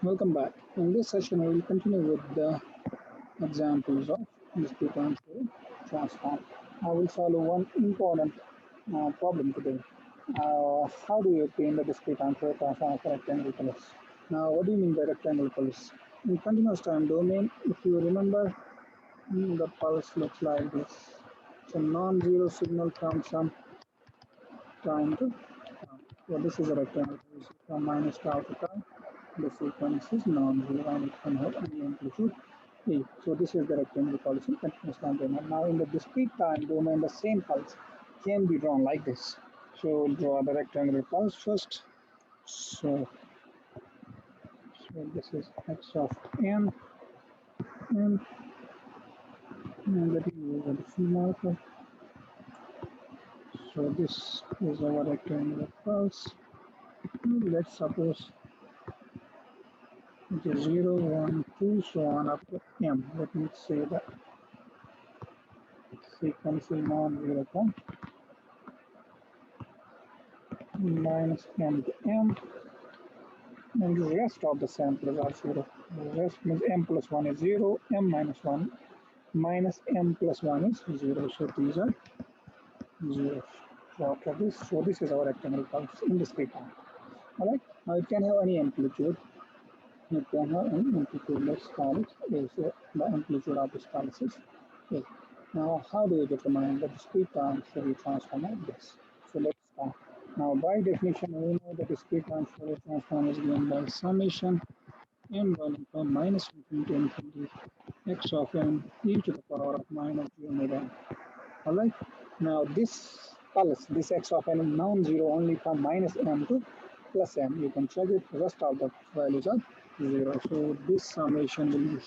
Welcome back. In this session, we will continue with the examples of discrete time series transform. I will solve one important problem today. How do you obtain the discrete time series transform of a rectangle pulse? Now, what do you mean by rectangle pulse? In continuous time domain, if you remember, the pulse looks like this. It's a non-zero signal from some time to time. So this is a rectangle pulse from minus tau to tau. The sequence is non-zero and it can have any amplitude A. So this is the rectangle pulse in continuous time domain. Now in the discrete time domain, the same pulse can be drawn like this. So we'll draw the rectangular pulse first. So this is x of n, and let me use a different marker. So this is our rectangular pulse. Let's suppose it is 0, 1, 2, so on up to m. Let me say that sequence is non-zero from minus m to m, and the rest of the samples are 0. The rest means m plus 1 is 0, m minus 1 minus m plus 1 is 0. So these are 0. So after this, so this is our rectangle pulse in discrete time. Alright, now it can have any amplitude. It can have any amplitude. Let's call it A. So the amplitude of this pulse is A. Now, how do we determine the discrete time Fourier transform of this? So let's start. Now, by definition, we know the discrete time Fourier transform is given by summation m running from minus infinity to infinity x of n e to the power of minus j omega n. All right. Now, this pulse, this x of n is non-zero only from minus m to plus m. You can check it. The rest of the values are 0. So this summation will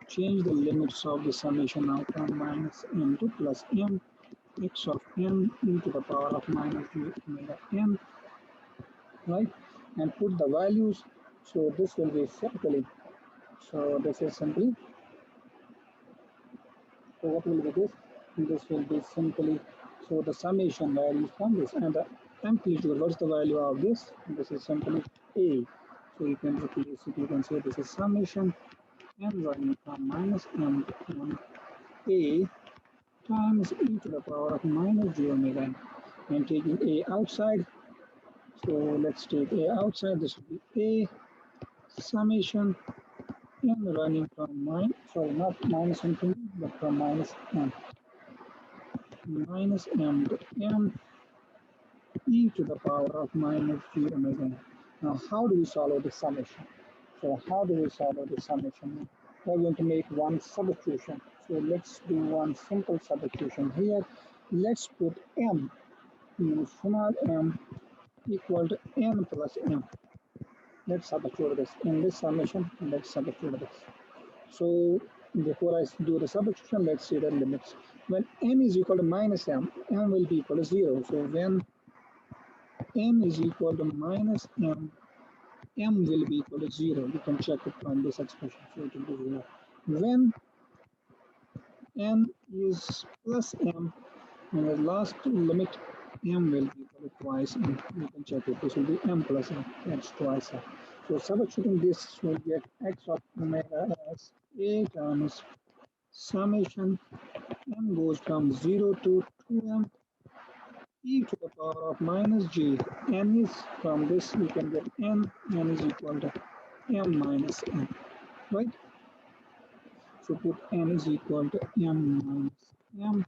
change the limits of the summation now from minus m to plus m x of n e to the power of minus j omega n, right? And put the values. So this will be simply, so this is simply, so what will be this? This will be simply, so the summation values from this, and the amplitude, what's the value of this? This is simply A. So you can replace it, you can say this is summation m running from minus m to m A times e to the power of minus j omega n. I'm taking A outside. So let's take A outside. This will be A summation m running from not minus infinity, but from minus m to m e to the power of minus j omega n. Now, how do we solve this summation? So how do we solve this summation? We're going to make one substitution. So let's do one simple substitution here. Let's put m, small m, equal to n plus m. Let's substitute this. In this summation, let's substitute this. So before I do the substitution, let's see the limits. When m is equal to minus m, m will be equal to 0. So when m is equal to minus m, m will be equal to 0. You can check it from this expression. So it will be 0. When n is plus m, in the last limit, m will be equal to twice m. You can check it. This will be m plus m. That's twice m. So substituting this, will get x of omega as a times summation m goes from 0 to 2m e to the power of minus j. N is, from this we can get n is equal to m minus n, right? So put n is equal to m minus m,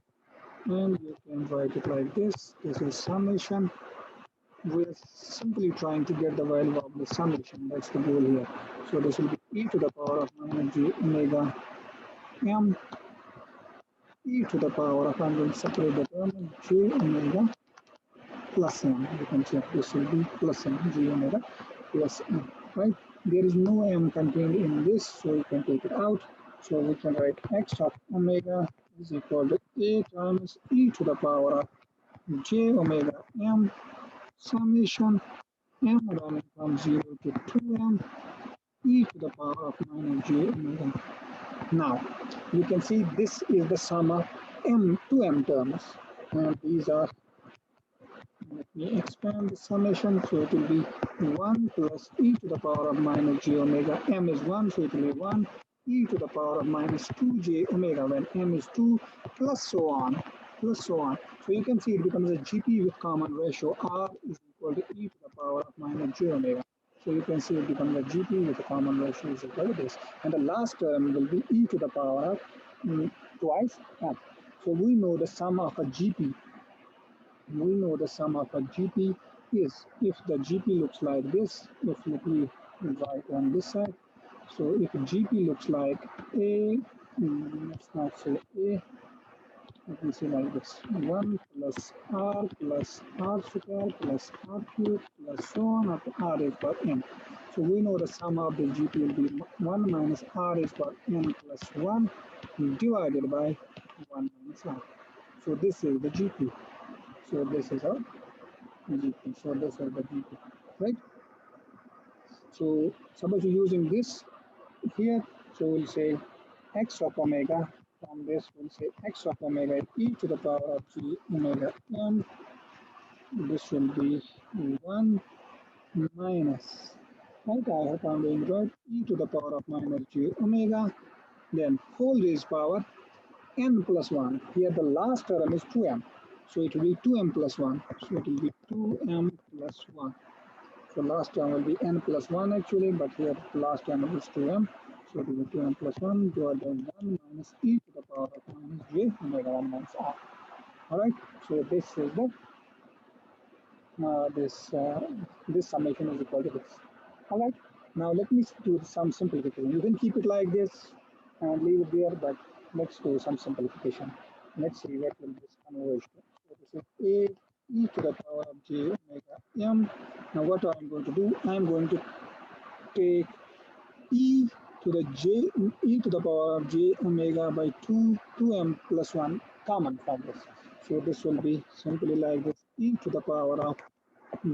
and you can write it like this. This is summation. We're simply trying to get the value of the summation. That's the goal here. So this will be e to the power of minus j omega m e to the power of, I'm going to separate the term, j omega plus m. You can check this will be plus m, j omega plus m, right? There is no m contained in this, so you can take it out. So we can write x of omega is equal to a times e to the power of j omega m summation m running from 0 to 2m e to the power of minus j omega. Now, you can see this is the sum of m to m terms, and these are, let We expand the summation, so it will be 1 plus e to the power of minus j omega. M is 1, so it will be 1 e to the power of minus 2j omega when m is 2, plus so on, plus so on. So you can see it becomes a GP with common ratio. R is equal to e to the power of minus j omega. So you can see it becomes a GP with a common ratio is equal to this. And the last term will be e to the power of twice m. So we know the sum of a GP. We know the sum of a GP is, if the GP looks like this, if we write on this side, so if GP looks like A, let's not say A, let me say like this, 1 plus R square plus R cube plus so on up to R is for n. So we know the sum of the GP will be 1 minus R is for n plus 1 divided by 1 minus R. So this is the GP. So this is our GP. So this is the GP, right? So suppose you're using this here, so we'll say x of omega. From this, we'll say x of omega e to the power of g omega m. This will be 1 minus, right? I hope I'm doing right. E to the power of minus g omega, then whole raised power n plus 1. Here the last term is 2m. So it will be 2m plus 1. So it will be 2m plus 1. So last term will be n plus 1 actually, but here the last term is 2m. So it will be 2m plus 1 divided by 1 minus e to the power of minus j omega 1 minus r. Alright, so this is the this summation is equal to this. Alright, now let me do some simplification. You can keep it like this and leave it there, but let's do some simplification. Let's see what will this converge to. So this is a e to the power of j omega m. Now what I'm going to do, I'm going to take e to the power of j omega by 2m plus 1 common from this. So this will be simply like this, e to the power of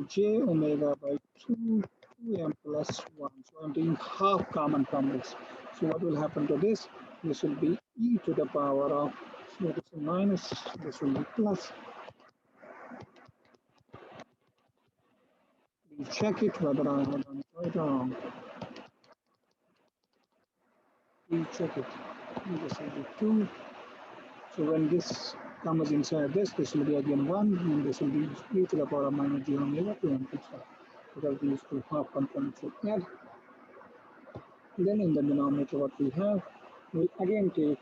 j omega by 2m plus 1. So I'm taking half common from this. So what will happen to this? This will be e to the power of, so this is minus, this will be plus. Please check it whether I have done it right or wrong. Please check it. This will be 2. So when this comes inside this will be again 1, and this will be e to the power of minus j omega 2m plus 1. Because these two half components will add. Then in the denominator what we have, we again take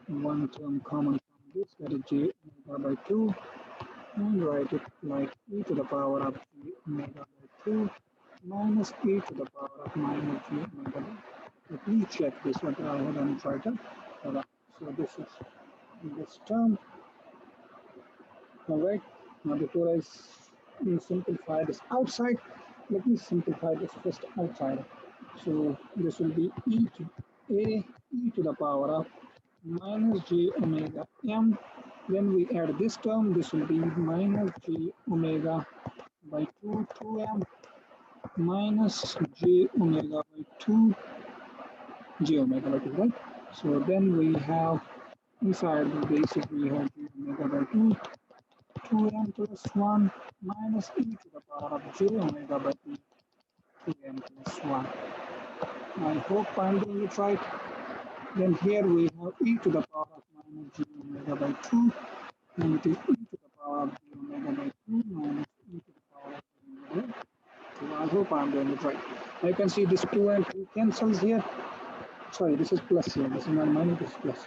one term common from this, that is j omega by 2, and write it like e to the power of j omega by 2 minus e to the power of minus j omega by 2. So please check this what I have done right. So this is this term. Alright, now before I simplify this outside, let me simplify this first outside. So this will be e to the power of minus j omega m. Then we add this term, this will be minus j omega by 2m minus j omega by 2 j omega by 2, right? So then we have inside the basic we have j omega by 2m plus 1 minus e to the power of j omega by 2m plus 1. I hope I'm doing it right. Then here we have e to the power of minus j omega by 2, and it is e to the power of j omega by 2 minus e to the power of j omega. So I hope I'm doing it right. Now you can see this 2 and 2 cancels here. Sorry, this is plus here. This is not minus, this is plus.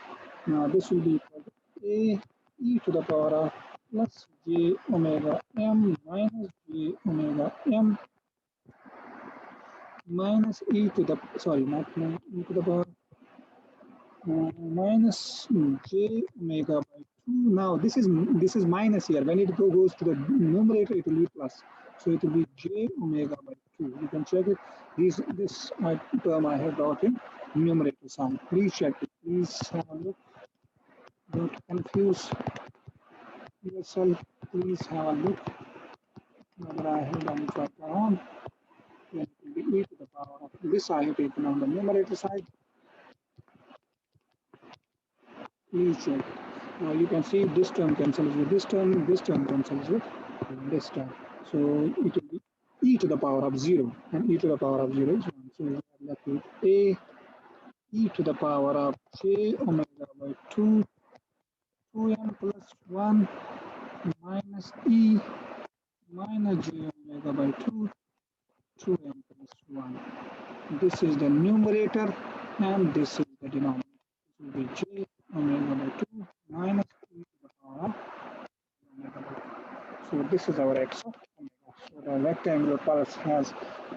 Now this will be equal to a e to the power of plus j omega m minus j omega m minus e to the, sorry, not e to the power, minus j omega by 2. Now this is minus here. When it goes to the numerator, it will be plus. So it will be j omega by 2. You can check it. This term I have brought in numerator sign. Please check it. Please have a look. Don't confuse yourself. Please have a look whether I have done it right or wrong. Then it will be e to the power of this I have taken on the numerator side. Please check. Now you can see this term cancels with this term cancels with this term. So it will be e to the power of 0, and e to the power of 0 is 1. So we are left with a e to the power of j omega by 2, 2m plus 1 minus e minus j omega by 2, 2m plus 1. This is the numerator and this is the denominator. This will be j omega by 2 minus e to the power of omega by 2. So this is our x of omega. So the rectangular pulse has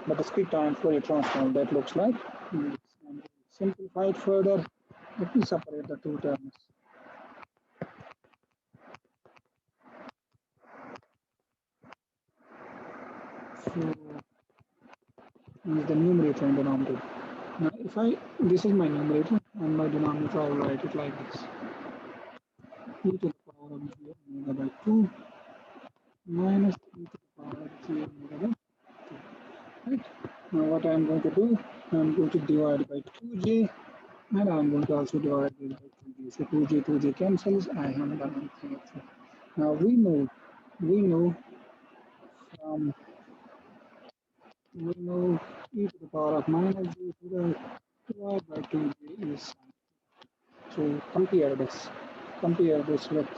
the discrete time Fourier transform that looks like this. And simplify it further. Let me separate the two terms. So is the numerator and denominator. Now if this is my numerator and my denominator, I will write it like this. E to the power of j omega by 2 minus e to the power of j omega by 2. Right? Now what I am going to do, I am going to divide by 2j and I am going to also divide this by 2j. So 2j cancels. I have done it. Now we know from we know e to the power of minus j to the divided by 2j is sine. So compare this with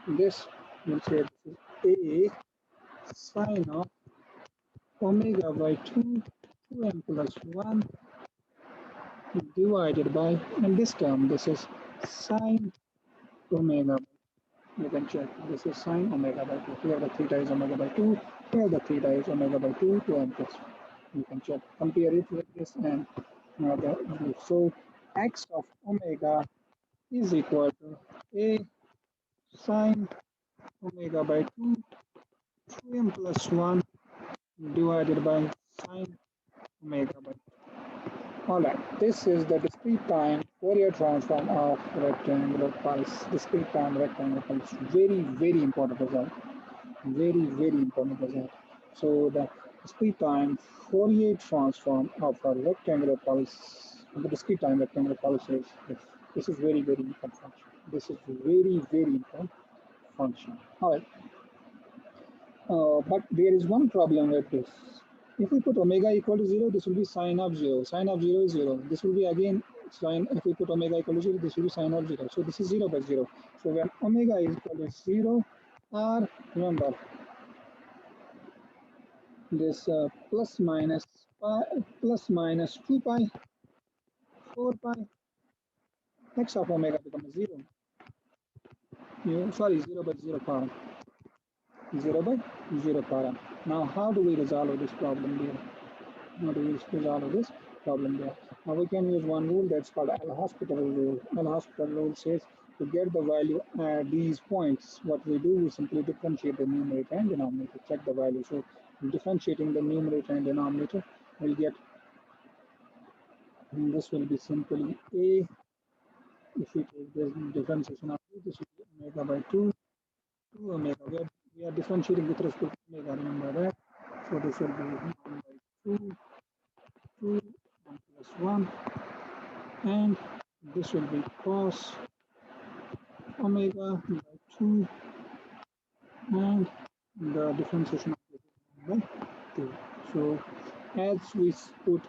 this. We'll say this is a sine of omega by 2 2m plus 1 divided by, and this term, this is sine omega. You can check, this is sine omega by 2. Here the theta is omega by 2, here the theta is omega by 2, 2m plus 1. You can check, compare it with this and another. So x of omega is equal to a sine omega by 2, 2m plus 1 divided by sine omega by 2. Alright, this is the discrete time Fourier transform of rectangular pulse. Discrete time rectangular pulse. Very, very important result. Very, very important result. So the discrete time Fourier transform of a rectangular pulse, the discrete time rectangular pulse is this. This is very, very important function. This is very, very important function. Alright, but there is one problem with this. If we put omega equal to 0, this will be sine of 0. Sine of 0 is 0. This will be again sine. If we put omega equal to 0, this will be sine of 0. So this is 0 by 0. So when omega is equal to 0, or remember this plus minus 2 pi, 4 pi, x of omega becomes 0. Sorry, 0 by 0 power. 0 by 0 power. Now how do we resolve this problem here? How do we resolve this problem there? Now we can use one rule that's called L'Hospital rule. L'Hospital rule says to get the value at these points, what we do is simply differentiate the numerator and denominator, check the value. So differentiating the numerator and denominator, we'll get, and this will be simply a, if we take this differentiation of this will be omega by 2, 2 omega. We are differentiating with respect to omega, remember that. So this will be 1 by 2, 2 and plus 1, and this will be cos omega by 2, and the differentiation of this is 1 by 2. So as we put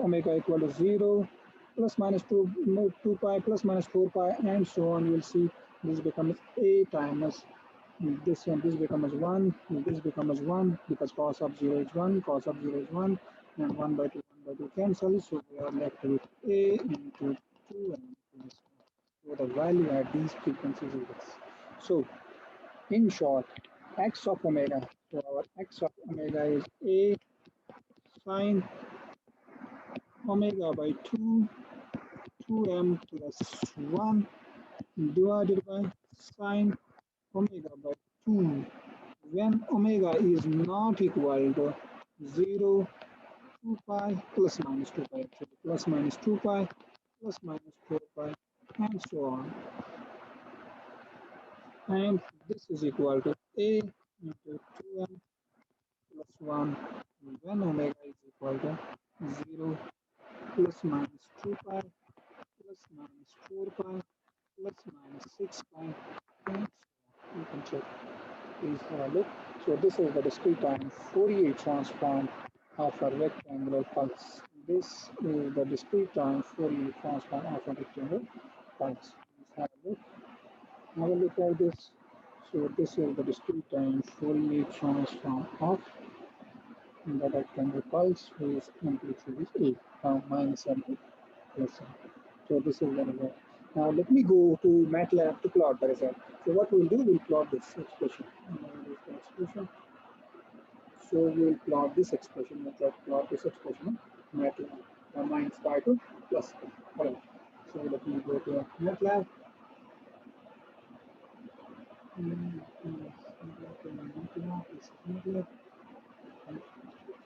omega equal to 0, plus minus 2 pi, plus minus 4 pi, and so on, you'll see this becomes a times this, and this becomes 1, this becomes 1, because cos of 0 is 1, cos of 0 is 1, and 1 by 2 cancel, so we are left with a into 2m plus 1. So the value at these frequencies is this. So in short, x of omega, so our x of omega is a sine omega by 2, 2m plus 1 divided by sine omega by 2 when omega is not equal to 0, 2 pi, plus minus 2 pi, actually, plus minus 2 pi, plus minus 4 pi, and so on. And this is equal to a into 2m plus 1 when omega is equal to 0, plus minus 2 pi, plus minus 4 pi, plus minus 6 pi, and so on. You can check. Please have a look. So this is the discrete time Fourier transform of a rectangular pulse. This is the discrete time Fourier transform of a rectangular pulse. Let's have a look. Have a look at this. So this is the discrete time Fourier transform of the rectangular pulse whose amplitude is A, minus M plus M. So this is the result. Now let me go to MATLAB to plot the result. So what we'll do, we'll plot this expression. So we'll plot this expression. Let's plot this expression. MATLAB minus pi to plus pi. Alright. So let me go to MATLAB.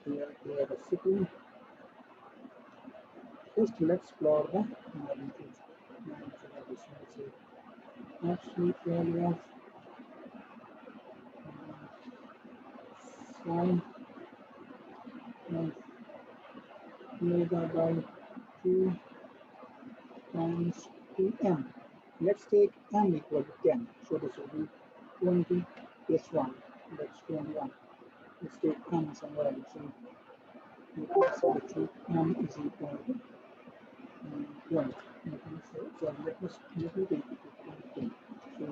Here the sequence. First, let's plot the magnitude. Absolute value of sine of omega by 2 times 2m. Let's take m equal to 10. So this will be 20 plus 1. That's 21. Let's take m somewhere else. So we can substitute m is equal to 20. So let me take it to 20. So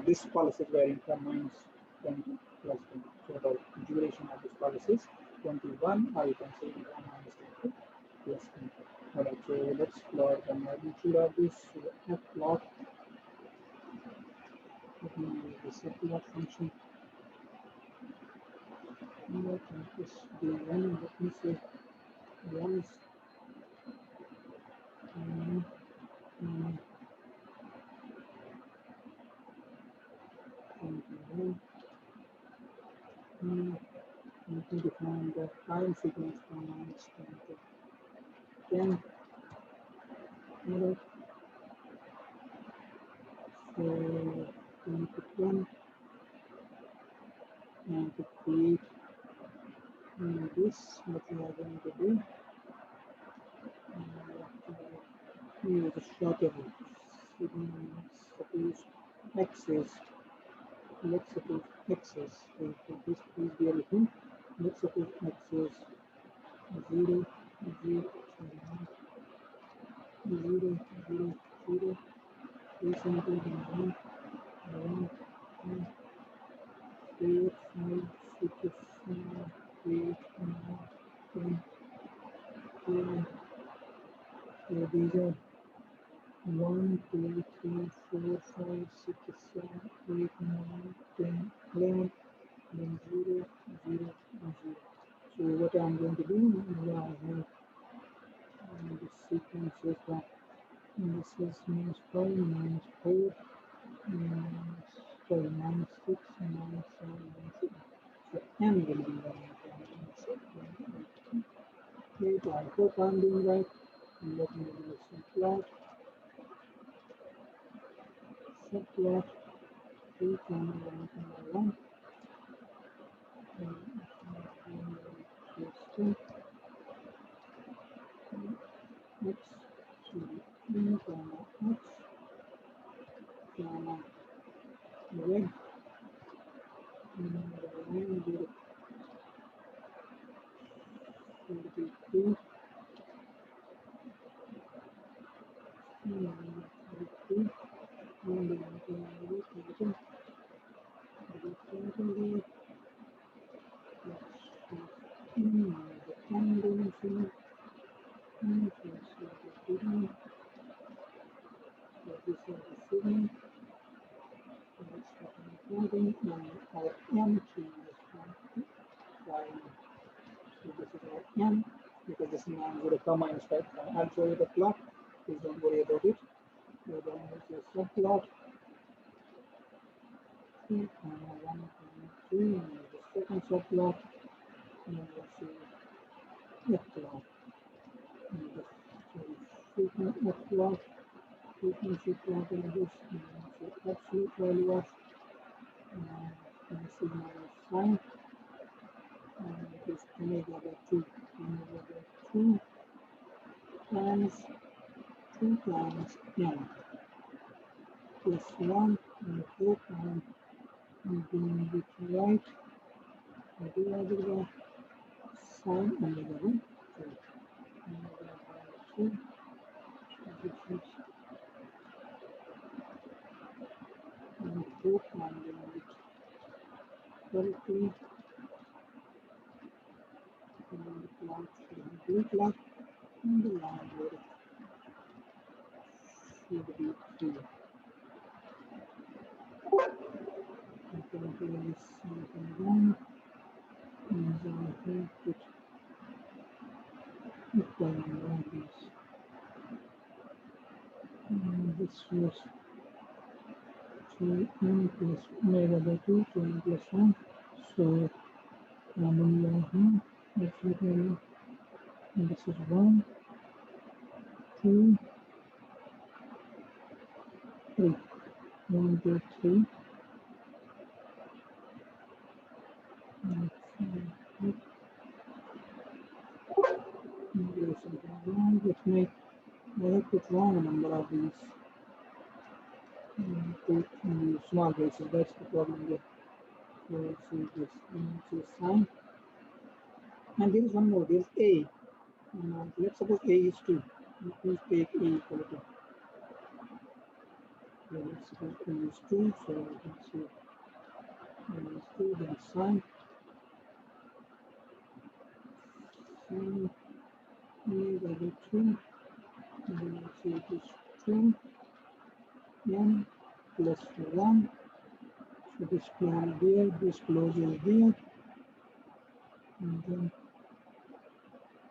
this pulse is varying from minus 20 plus 20. So the duration of this pulse is 21, or you can say minus 20 plus 20. Alright, so let's plot the magnitude of this. So f plot. Let me use the set plot function. Let this be 1. Let me say 1 is 21. Let me define the time sequence from minus 10 to 10. Alright. So 10 to 10. And to create this, what we are going to do, use a shortening. Suppose x is, let's suppose x is, this please bear with me. Let's suppose x is 0, 0, 0, 0, 0, 3 centimeters, 1, 1, 4, 5, 6, 7, 8, 9, 10, 11. So these are 1, 2, 3, 4, 5, 6, 7, 8, 9, 10, 11, then 0, 0, and 0. So what I'm going to do, I have the sequence is that this is minus 5, minus 4, minus 6, minus 7, minus 6. So m will be 1. Okay, I hope I'm doing right. Let me do some plot. Subplot 3, 1, x to e comma x comma z and the 42 our m changes from 5. So this is our m because this is going to come minus 5. I'll show you the plot. Please don't worry about it. So then it's a subplot 3, 1, 2, and the second subplot, and let's say f plot. And the frequency f plot, frequency plot like this, and so absolute value of sigma is sine, and it is omega by 2, omega by 2 times 2 times m plus 1, and I hope I'm doing it right. divided by sine omega 1. So omega by 2, this is and hope I'm doing it correctly. And then the plot should be blue plot and the line where it should be 3. And currently is something wrong. And I have put equaling all these. And this was 2n plus omega by 2, 2n plus 1. So common law here, let's look at it. And this is 1, 2, 3. 1, 2, 3. There's something wrong with me. I have put wrong number of these. Put small braces. That's the problem there. So let's see this. Choose sign. And there is one more. There's A. Let's suppose A is 2. Please take A equal to 2. So let's suppose A is 2. So let's see. A is 2. Then sign. Sign A by 2. And let's see it is 2. N plus 1. So this close there, this closes there, and then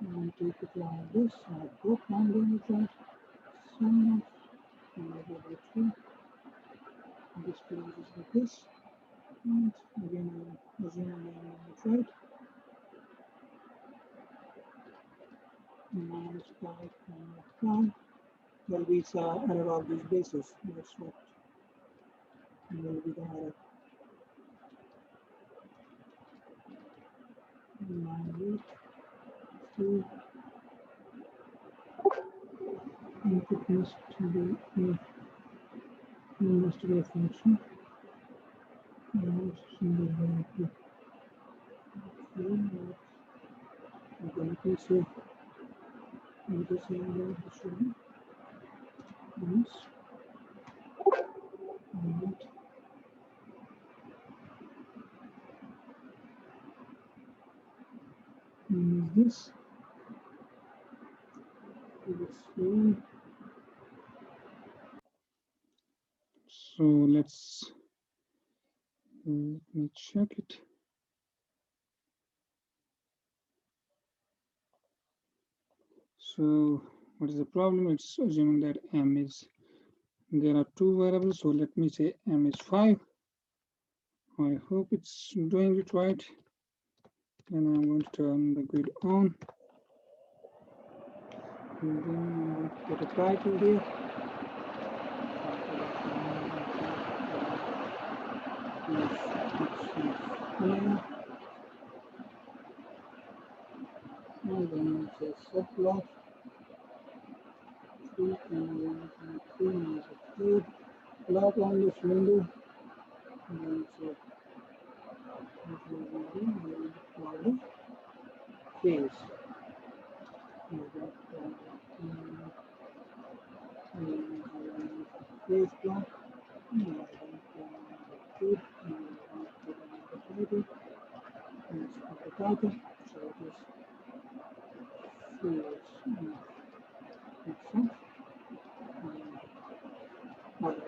I take it like this. I hope I'm doing it right. Sum of omega by 3. This closes like this, and again I assume I'm doing it right. Minus 5 minus 1. Well, we saw error of these bases. That's what will be the error. 9, 8, 2. Input must be a function. Again, so I'm just saying that this should be minus and this one. So let me check it. So what is the problem? It's assuming that m is, there are two variables, so let me say m is 5. I hope it's doing it right. And I'm going to turn the grid on. And then I'm going to put a title there. And then it's a subplot. 3 and 3 minus 3. Plot on this window. And then it's a phase. Phase plot. Title. So it is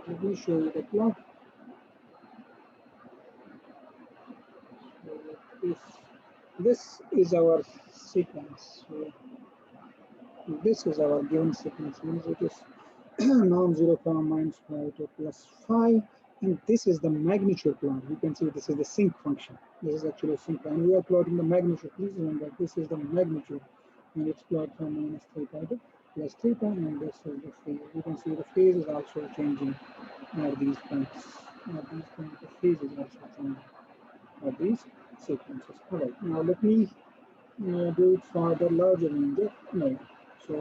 let me show you the plot. So this is our sequence. So this is our given sequence. Means it is non-zero from -5 to +5, and this is the magnitude plot. You can see this is the sync function. This is actually a sync, and we are plotting the magnitude. Please remember this is the magnitude, and it's plotted from -3 pi to +3 pi, and this is the phase. You can see the phase is also changing at these points. At these points, the phase is also changing at these sequences. All right, now let me do it for the larger range of node. So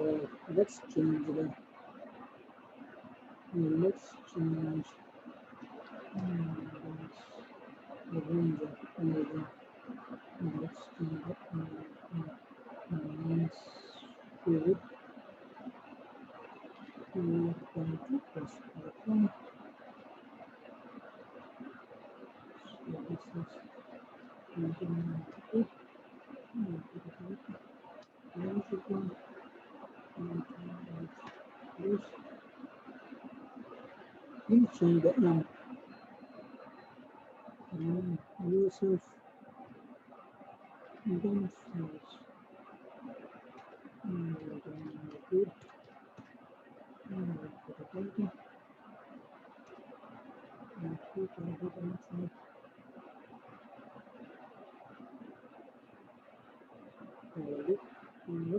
let's change the range the range of omega Let's do minus 4 2.2 plus 4. So this is 2.8. Please change the M. Yourself then slash good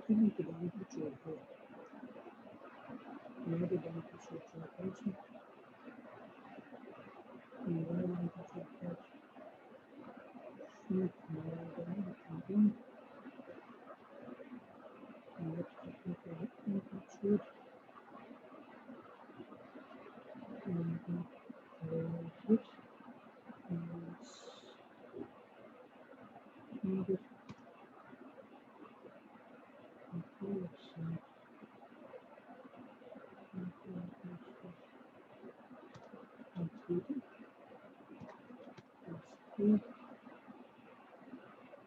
looking into the temperature here. Where the temperature attention and where the temperature attach shoot more than the campaign and let's technical temperature and which is needed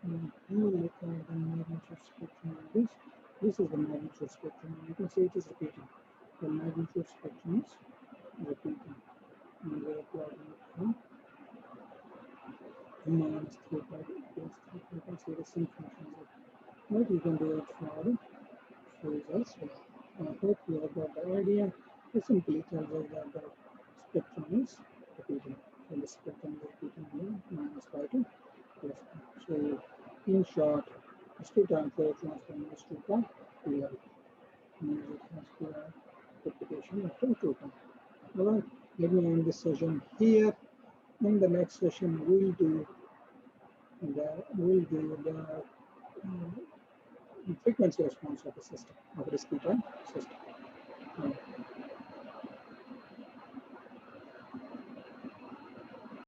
and you look at the magnitude spectrum of this. This is the magnitude spectrum. You can see it is repeating. The magnitude spectrum is repeating. And we are plotting it from minus 3 pi equals 3. You can see the same function. But you can do it for the phase as well. I hope you have got the idea. It simply tells us that the spectrum is repeating. And the spectrum is repeating here minus pi to plus pi. So in short, discrete time flow transform is 2 pi clear. Music has clear replication after 2 pi. Alright, let me end this session here. In the next session, we'll do the frequency response of the system, of the discrete time system.